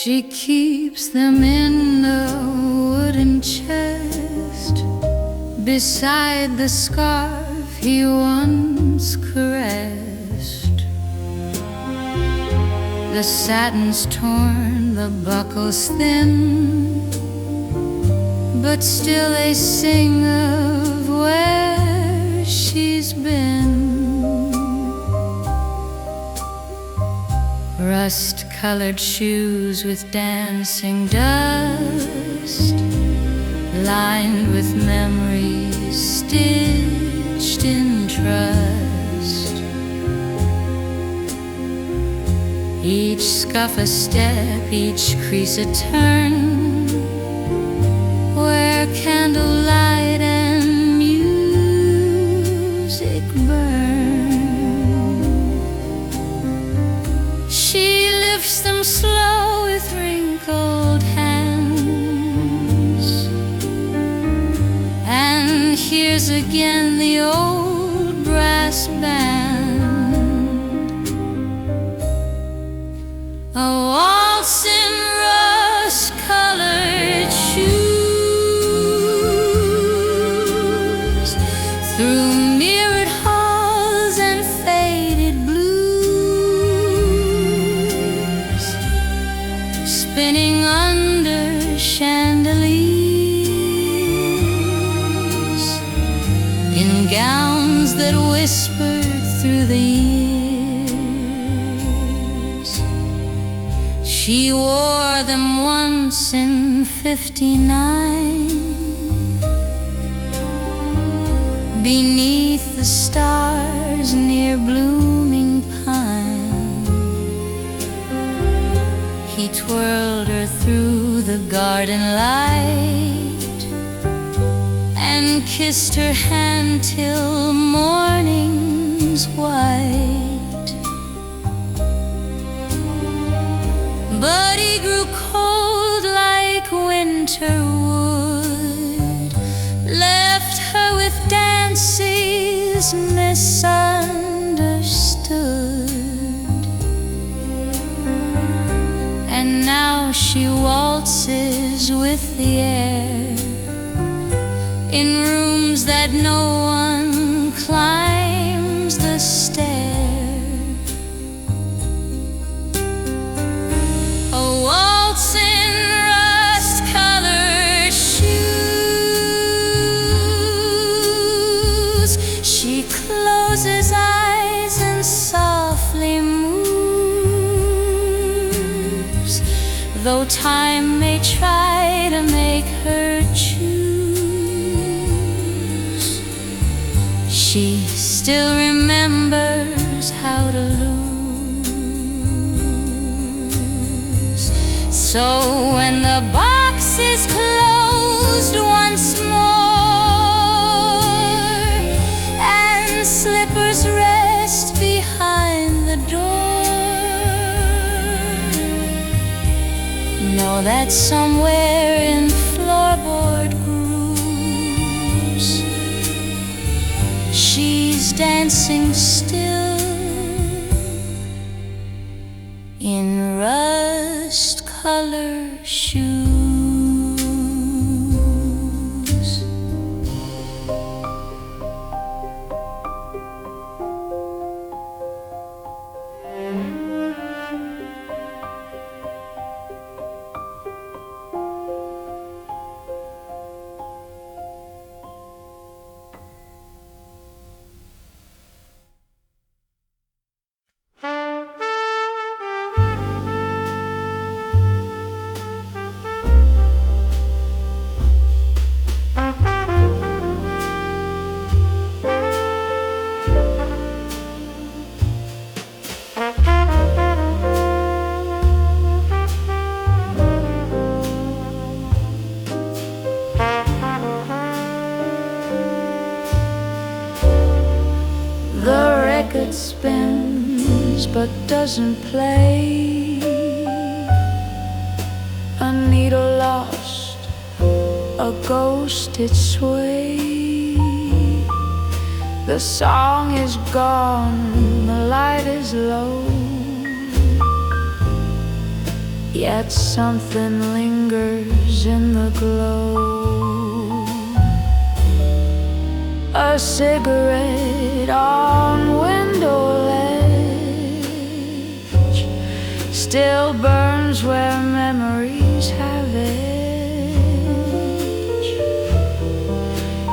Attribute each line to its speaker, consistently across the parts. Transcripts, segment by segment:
Speaker 1: She keeps them in the wooden chest beside the scarf he once caressed. The satin's torn, the buckle's thin, but still they sing of where she's been. Rust-colored shoes with dancing dust, lined with memories stitched in trust. Each scuff a step, each crease a turn, where candlelight and music burn. She lifts them slow with wrinkled hands, and hears again the old brass band. A waltz in rust-colored shoes, through mirrored halls and faded blues, spinning under chandeliers, in gowns that whispered through the years. She wore them once in '59, beneath the stars near blooming pine. He twirled her through the garden light and kissed her hand till morning's white. But he grew cold like winter would, left her with dances misunderstood. And now she waltzes with the air, in rooms that no one climbs the stair. A waltz in rust-colored shoes. She closes eyes and softly moves, though time may try to make her choose. She still remembers how to lose. So when the box is closed once more, and slippers rest behind the door, know that somewhere in floorboard grooves she's dancing still in rust-colored shoes. It spins but doesn't play. A needle lost, a ghost its way. The song is gone, the light is low. yet something lingers in the glow. A cigarette on window ledge still burns where memories have edge.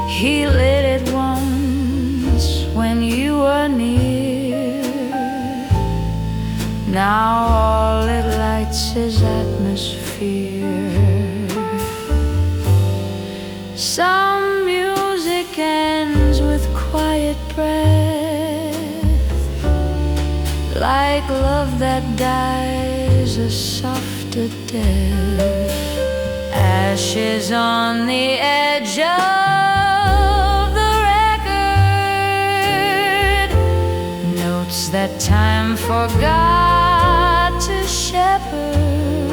Speaker 1: He lit it once when you were near. Now all it lights is atmosphere. Some music ends with quiet breath, like love that dies a softer death. Ashes on the edge of the record, notes that time forgot to shepherd.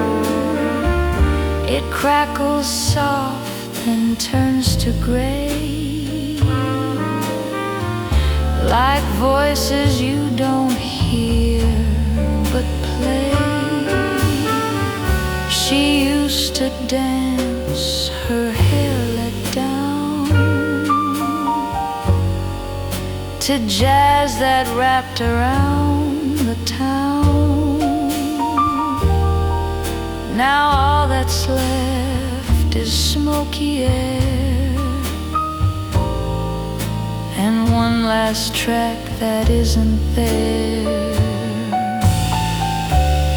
Speaker 1: It crackles soft and turns to gray, like voices you don't hear but play. She used to dance, her hair let down, to jazz that wrapped around the town. Now all that's left is smoky air, and one last track that isn't there.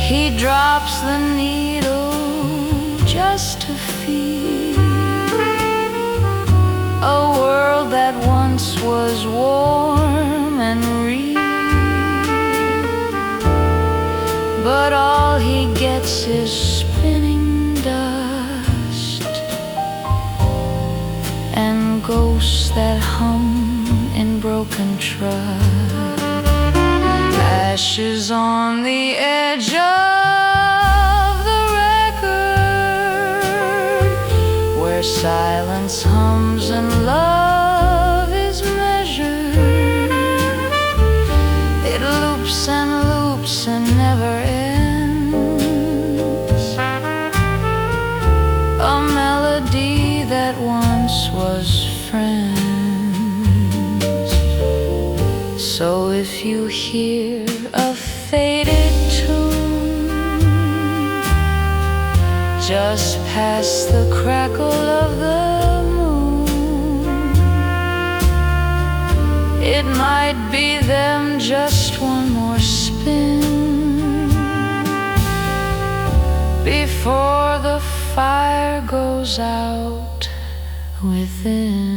Speaker 1: He drops the needle just to feel a world that once was warm and real. But all he gets is spinning dust and ghosts that hum in broken trust. Ashes on the edge of the record, where silence hums and love is measured. It loops and loops and never ends, a melody that once was friends. So if you hear a faded tune just past the crackle of the moon, it might be them just one more spin before the fire goes out within.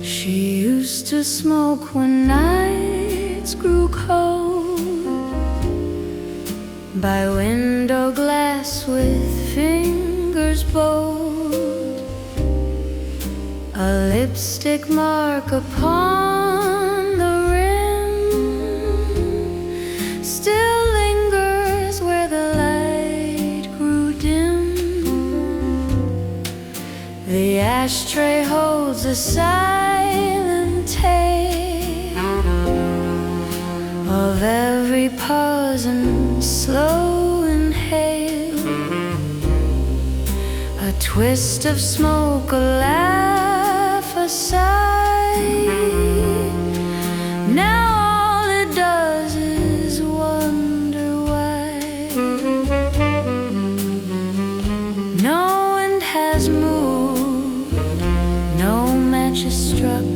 Speaker 1: She used to smoke when nights grew cold, by window glass with fingers bold, a lipstick mark upon the rim still lingers where the light grew dim. The ashtray holds a silent tale of every pause and slow inhale, a twist of smoke, a laugh, a sigh. Now all it does is wonder why no wind has moved, no match is struck,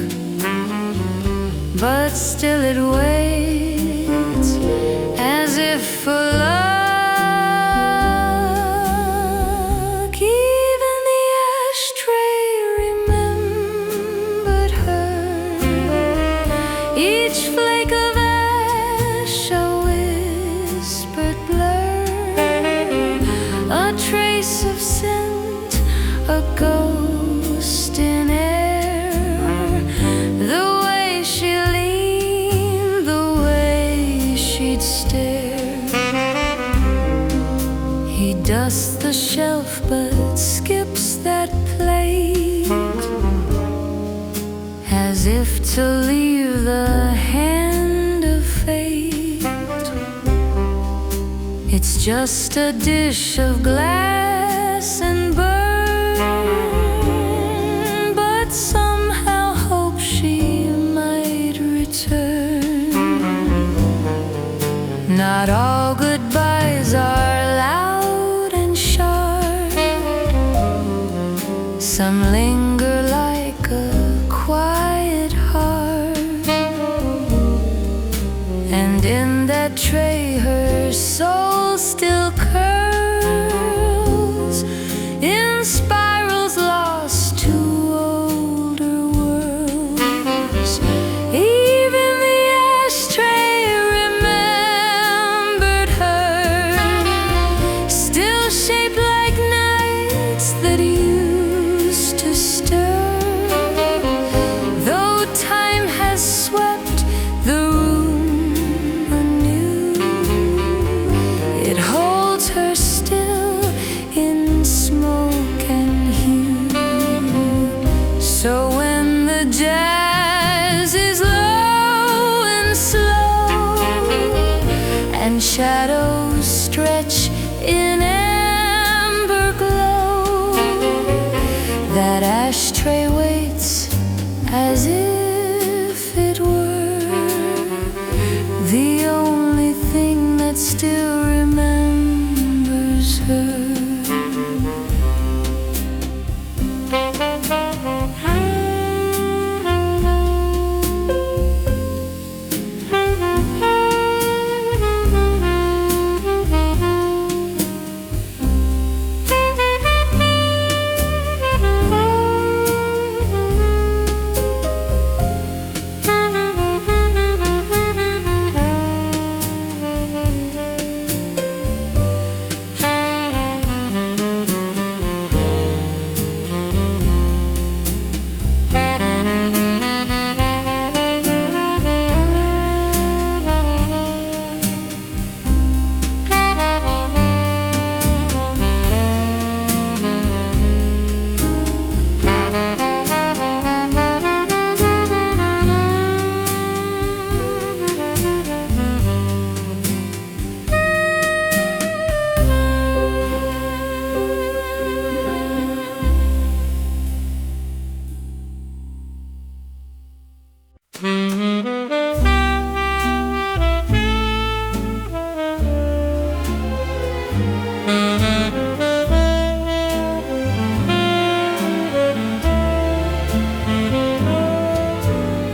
Speaker 1: but still it waits as if for luck. Even the ashtray remembered her dusts the shelf but skips that plate, as if to leave the hand of fate. It's just a dish of glass and burn, but somehow hope she might return. Not all goodbyes are loud and sharp. Some linger like a quiet heart, and in that tray her soul still curls in spirals lost to older worlds. Even the ashtray remembered her, still shaped like nights that used to stir. Though time has swept the room anew, it holds her still in smoke and hue. So when the jazz is low and slow, and shadows stretch in amber glow, that ashtray waits as if it were the only thing that still remembers her.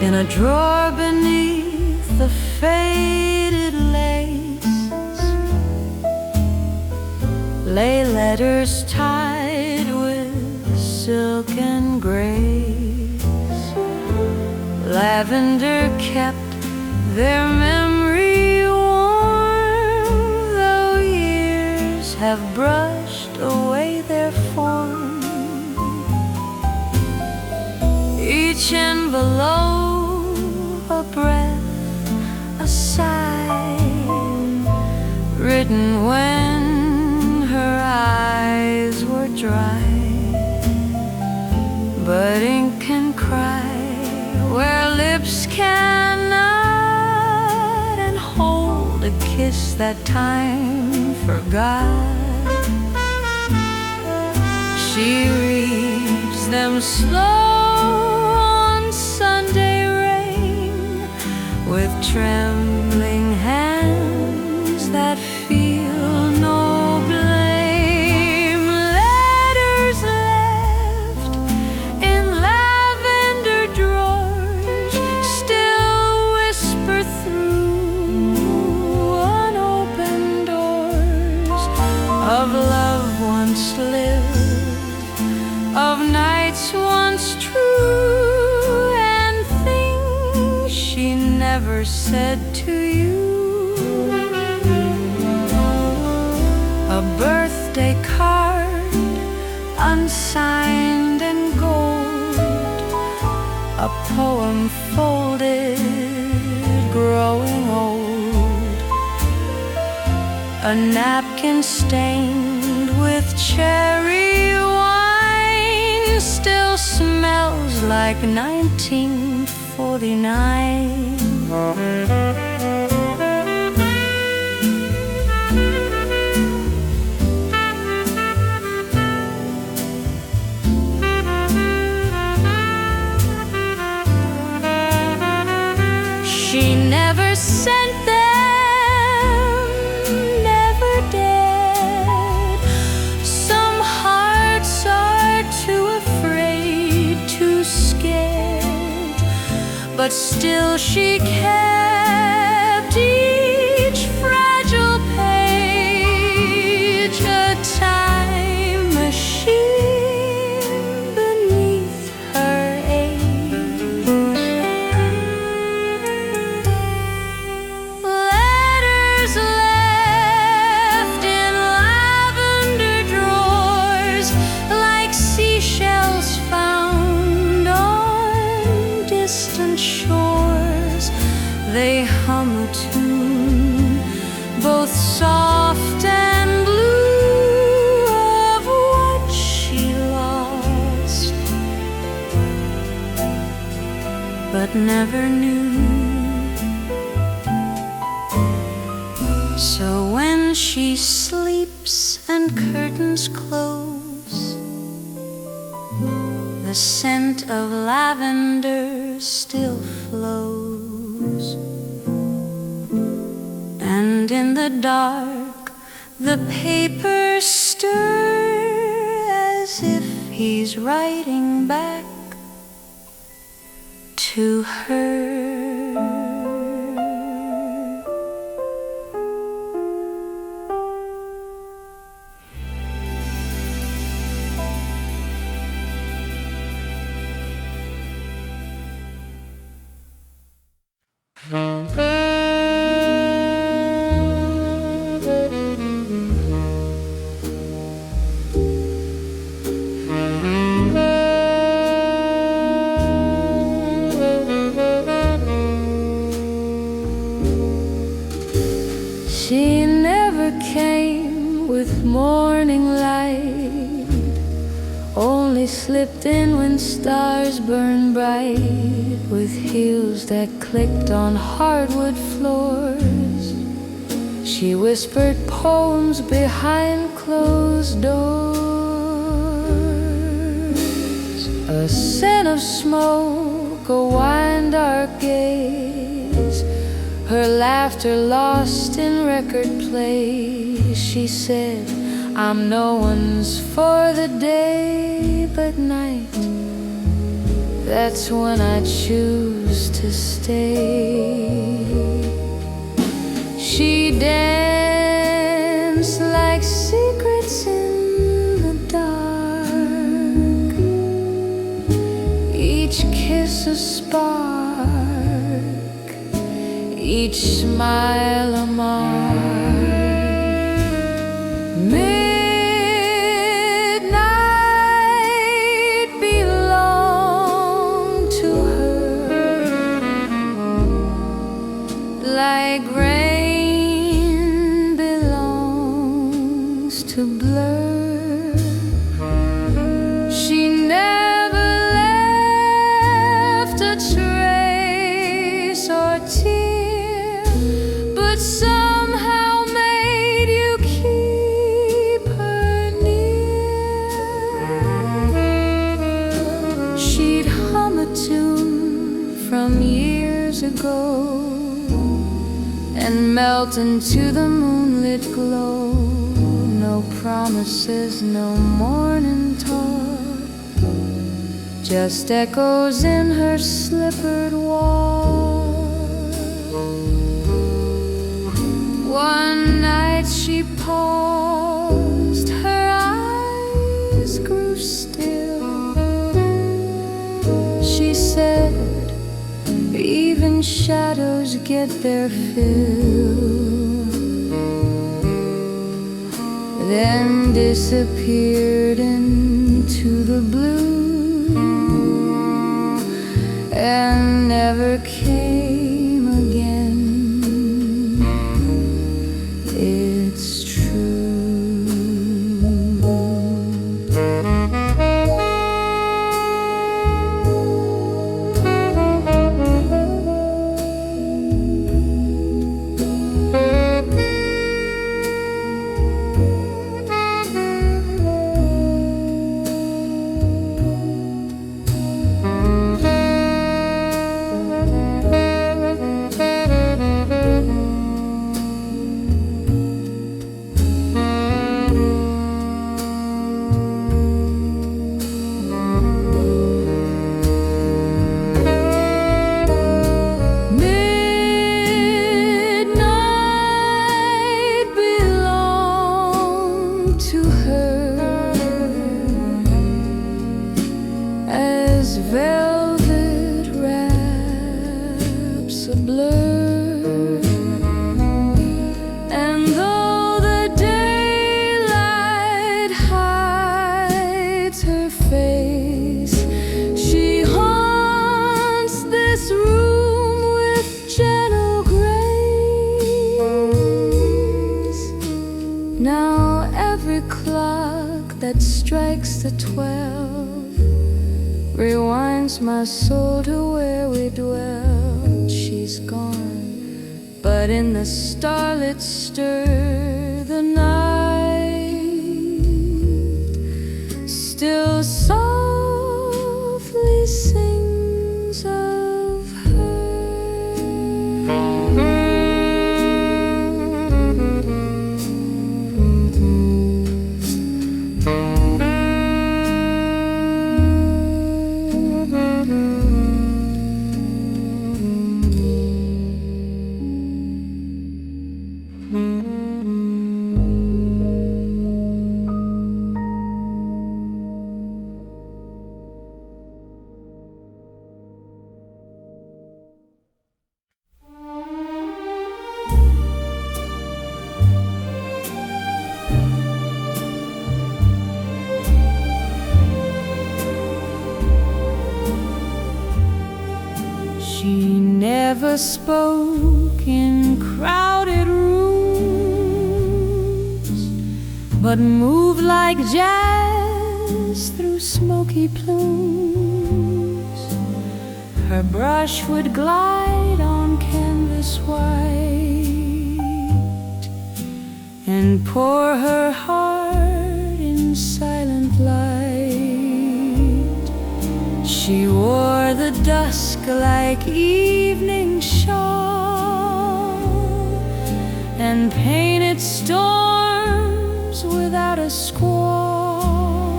Speaker 1: In a drawer beneath the faded lace lay letters tied with silk and grace. Lavender kept their memory warm, though years have brushed away their form. Each envelope a breath, a sigh, written when her eyes were dry. But ink can cry where lips cannot, and hold a kiss that time forgot. She reads them slow on Sunday rain, with trembling hands that feel no blame. Letters left in lavender drawers still whisper through unopened doors of love once lived, of nights once true, and things she never said to you. A birthday card, unsigned and gold, a poem folded, growing old, a napkin stained with cherry wine still smells like 1949. She never sent them, never did. Some hearts are too afraid, too scared, but still she kept each fragile page a time machine beneath her age. Letters left in lavender drawers, like seashells found on distant shores. They hum a tune, both soft and blue, of what she lost, but never knew. So when she sleeps and curtains close, the scent of lavender still flows. And in the dark, the papers stir as if he's writing back to her. She never came with morning light, only slipped in when stars burned bright, with heels that clicked on hardwood floors. She whispered poems behind closed doors. A scent of smoke, a wine dark gaze, her laughter lost in record play. She said, I'm no one's for the day, but night, that's when I choose to stay. She danced like secrets in the dark, each kiss a spark, each smile a mark. Midnight belonged to her, like rain belongs to blur. She never left a trace or tear, but somehow made you keep her near. She'd hum a tune from years ago and melt into the moonlit glow. No promises, no morning talk, just echoes in her slippered walk. One night she paused, her eyes grew still. She said, even shadows get their fill, then disappeared into the blue and never came again. It's true. Now every clock that strikes the 12 rewinds my soul to where we dwelled. She's gone, but in the starlit stir, the night still softly sings of her. She never spoke in crowded rooms, but moved like jazz through smoky plumes. Her brush would glide on canvas white and pour her heart in silent light. She wore the dusk like evening shawl and painted storms without a squall,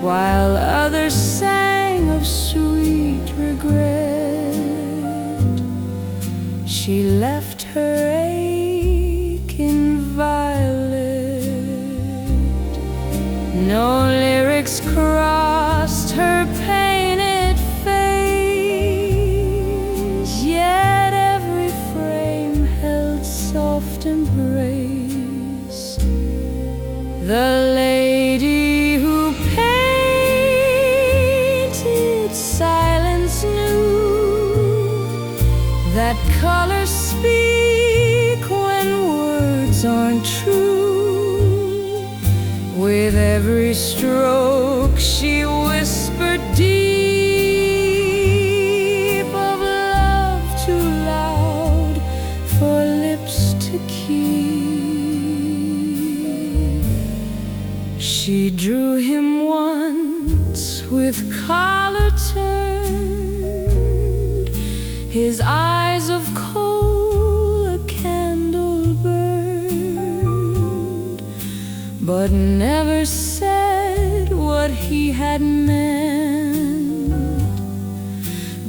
Speaker 1: while others sang of sweet regret. She left her aching violet. No lyrics crossed her painted face, yet every frame held soft embrace. The lady who painted silence knew that colors speak when words aren't true. With every stroke she whispered deep of love too loud for lips to keep. She drew him once with collar turned, his eyes of coal a candle burned, but never said what he had meant,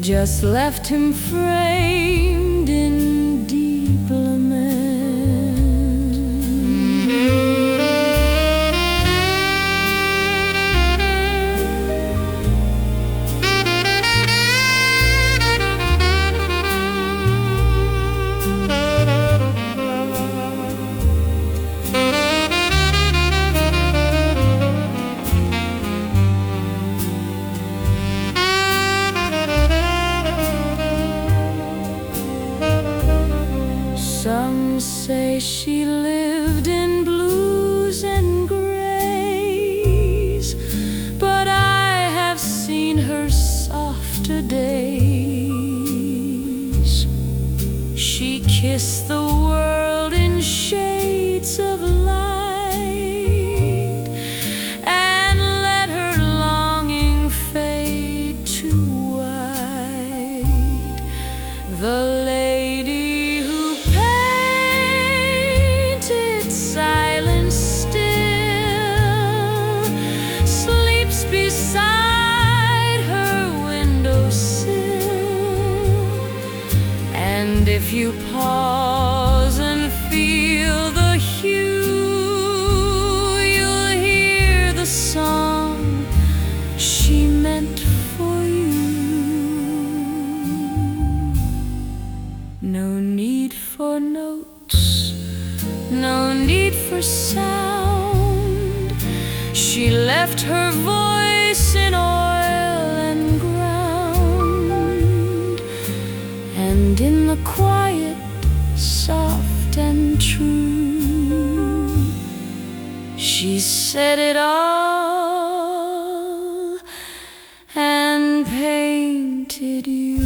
Speaker 1: just left him framed in deep lament. Some say she lived in blues and grays, but I have seen her softer days. She kissed the world in shades of light and let her longing fade to white. The lady silence still sleeps beside her windowsill, and if you pause and feel the hue, you'll hear the song she meant for you. No need for notes, no need for sound. She left her voice in oil and ground, and in the quiet, soft and true, He said it all and painted you.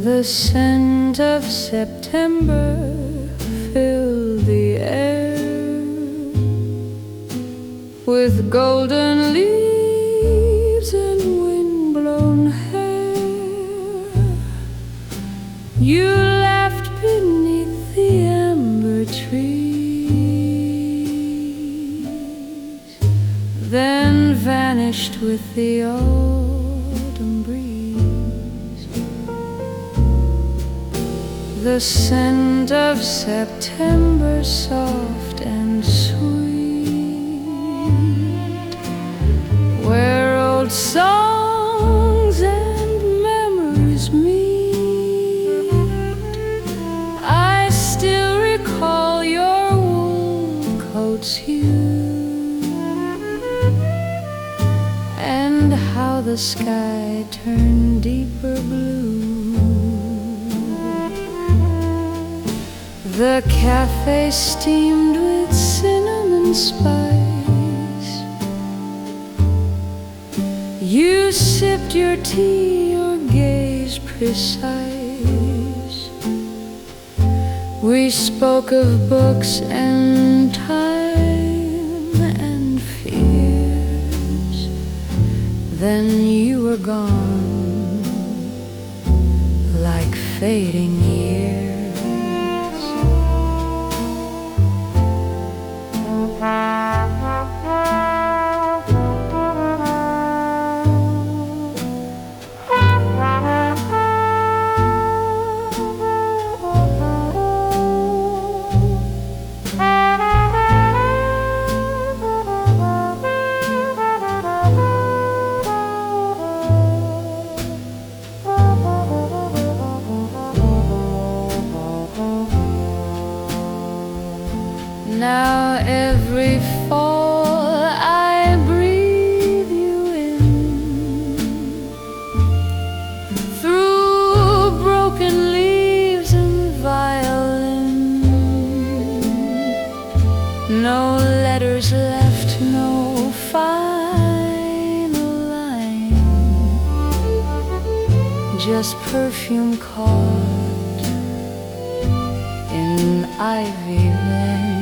Speaker 1: The scent of September filled the air with golden leaves and wind-blown hair. You laughed beneath the amber trees, then vanished with the autumn breeze. The scent of September, soft and sweet, where old songs and memories meet. I still recall your wool coat's hue, and how the sky turned deeper blue. The cafe steamed with cinnamon spice. You sipped your tea, your gaze precise. We spoke of books and time and fears. Then you were gone like fading years. Now every fall I breathe you in, through broken leaves and violin. No letters left, no final line, just perfume caught in ivy lane.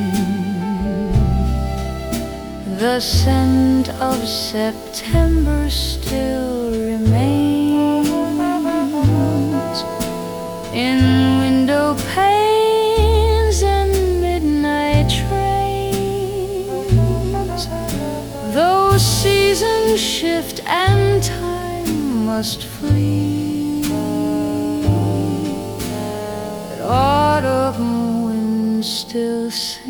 Speaker 1: The scent of September still remains in window panes and midnight trains. Though seasons shift and time must flee, but autumn winds still sing.